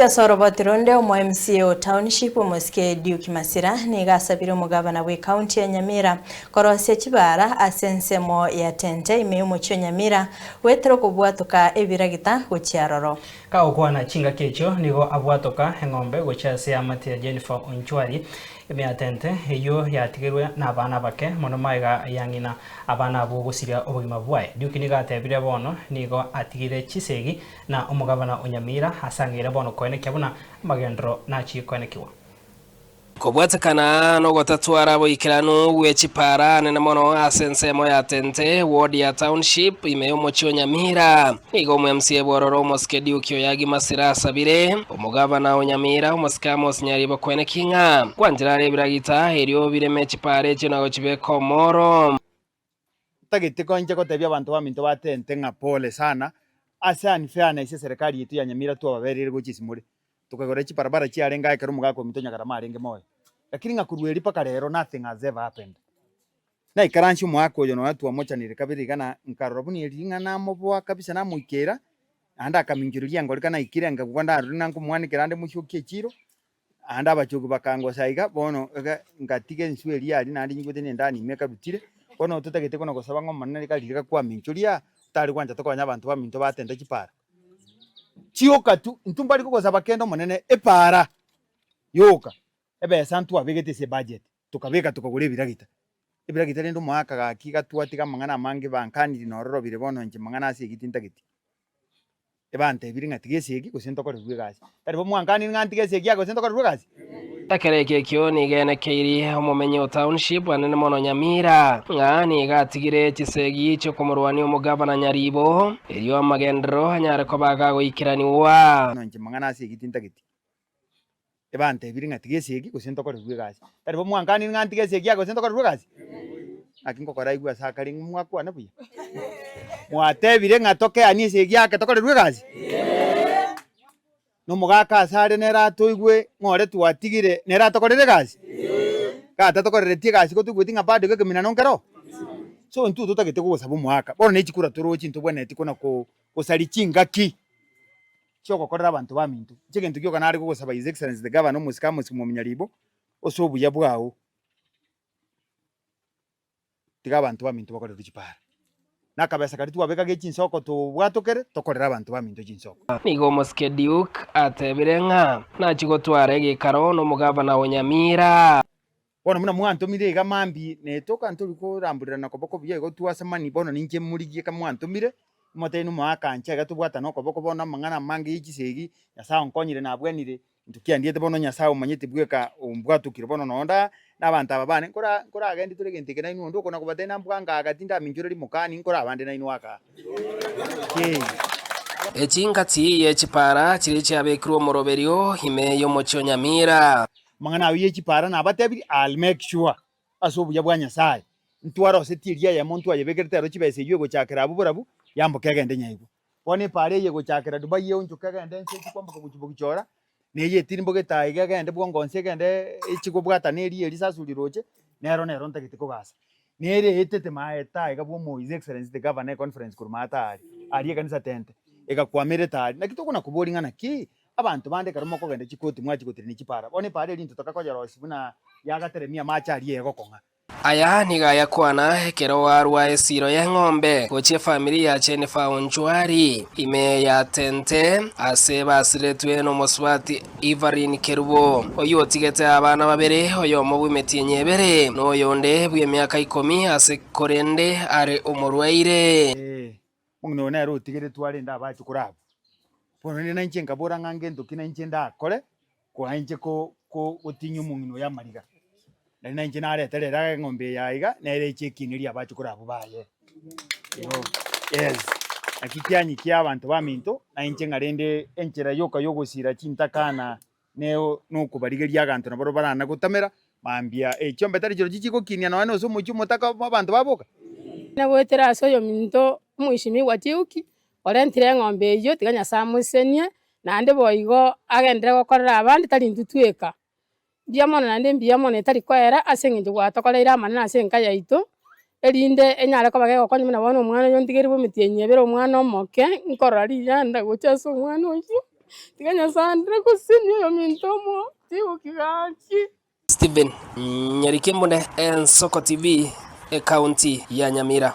Sorobotironde omo MCA Township omoske Duke Masira ni gasabire umugabana we county ya Nyamira korose kibara asensemo ya tente ime umucyo Nyamira wetero kubwatuka ebiragita gucyaroro ka ukwana chinga kecho nigo abwatoka engombe gochase amate ya Jennifer Onchwari ime atente iyo yatigirwe n'abana bake mono maiga yangina abana bugusirya obugima bwaye Duke niga atebire bono nigo atigire chisegi na umugabana Onyamira asangire bono kwene kyabuna magendro na chikonekiwa Kobwatakana no gotatwara abo ikiranu wechipara nene mono asensemo ya tente ward ya township imeyo mochyo Nyamira nigo MCA bororo moske Duke yagi Masira sabire umugabana Onyamira umoskamos nyaribo kwene kinga kwanjira rebiragita eriyo bireme chipare cyo nago chibe komoro tagite konje ko tebya abantu baminto batente nga pole sana asa ni fairness serikali yetu ya Nyamira tu ababerere gochisimure tukagora chiparabara chiarenga ikero mugako mitonya karama arenge moyo lakini ngakurweri paka rero nothing has ever happened na ikaranshi mwako yo no watu wamochanire kabiri kana nkarobuni elinga na mobwa kabisa na muikera anda akamingirulia ngori kana ikira ngakuganda runa nkumwani kirande mushukie chiro anda abachugu bakango saiga bono ngatige nsweli ali nandi nyigute ndani meka butire bono tutagete kono gosaba ngoma nari kalirika kwa minchulia tari kwanja tokonya abantu baminto batenda chipara chioka tu ntumbali kugosaba kendo monene epara yoka ebe santu abegete se budget tukabeka tukagure biragita rendo mwaka gakiga tuatika mangana mange bankani rinororo bire bono nje mangana ase gitinta giti ebante biringa tigesegi gusento ko rwegasi tari bo mwankani ngantigesegi yago sento ko rwegasi takereke kioni gene keiri omumenyi township anene mono Nyamira ngani gatigire chisegi cyo kumurwani umugabana Nyaribo eriyo magendro anyare ko bagago ikiraniwa nje mangana ase gitinta giti ebante biringa tigesegi gusento ko rwegasi tari bo mwankani ngantigesegi yago sento ko rwegasi akingo kora igwa sakari mwakwa na buya mwatebire ngatoke anisegi yake tokore rwegasi no mugaka asare nera toigwe ngore twatigire nera tokorere gasi kata tokorere tigasi ko tugwitinga bado ke mina nonkero so ntu tutagete ko sabu mwaka bono ne chikura torochi ntu bwana etikona ko sali chingaki choko korera abantu bamintu chigentu kyo kanari ko saba his excellence the governor musikamusi mu Nyaribo osobu ya bwawo tiga abantu bamintu bakorera chipara nakabesa kati twabeka gechinsoko to bwatokere tokorera abantu baminto chinsoko nigo moske Duke atebirenga na chigotware gikaro no mugabana Onyamira bono muna mwanto mire ga mambi ne toka ntoliko ramburira na koboko bye go tuwasemani bono ninje murigie ka mwanto mire motenu mwakancha ga tubwata no koboko bono mangana mangi ichisegi yasa onkonyire na bwenire ntukiandiete bono nyasa umanyete bweka umbwatukire bono nonda n'abantu ababane nkora agendi turegenteke na inu ndoko nakubate nambwanga agatinda minjuro limukani nkora abande na inu waka echingati yechipara chiri chabekiro moroberio hime yo mochyo Nyamira mangana wiye chipara na batebi I'll make sure asobu ya bwanya sai ntwara osetiria ya muntu ayebekerte ro chibese yego chakira abuburabu yambo kagende nyaigo one pare yego chakira Dubai yo njuka kagende nse kwamba kuchibokichora neye tirimbo getaiga gende bwongonse gende ichiko bwata neri elisasuliroche nero ntagite kugasa nere etete maeta ega bwo his excellence the governor conference kurmata ari kanisa tente ega kwamere tari nakitoko nakuboringa naki abantu bande karimo ko gende chikoti mwachikotiri ni chipara one pare lintu tokakoja rosibuna yagateremia macha ari ego konga aya niga yakwana hekero warwa esiro ya ng'ombe goche familia ya Jennifer Onchwari ime ya tente aseba asiretwe no Moswati Ivarin Kerubo oyo tigete abana babere oyo mubimeti nyebere no yonde bwe myaka 10 asekorende are umurwaire mungno na ro tigere twari nda bacu kurabo pono ni nanche ngabora ngange ndokina nche nda kore ko anje ko otinyu mungno ya mariga na nje nare terera ngombe yaiga nere chekiniria bacu kurabo baye yes akikianyi kia abantu baminto na nje ngarende enchera yoka yogosira chintakana neo no kubarigeria ganto naboro barana gutamera mambia chombe tari jiro chichiko kinia na wano so muchu mutaka abantu baboka na gwetera so yo minto mwishimi watiuki orentire ngombe yo tiganya samusenie na ande boigo agendere gokorera abandi tari ntutweka diamona nande biamona tari kwera asengenje gwatokoreira manana asenka yaito erinde enyare ko bagego konyumina bono umwana yo ndigeri bo mitie nyebero umwana omoke nkorari yanda gochaso umwana oyo tiganya sandre kusini yo mintomo tiuki gachi. Steven Nyarikembonde, Ensoko TV, County ya Nyamira.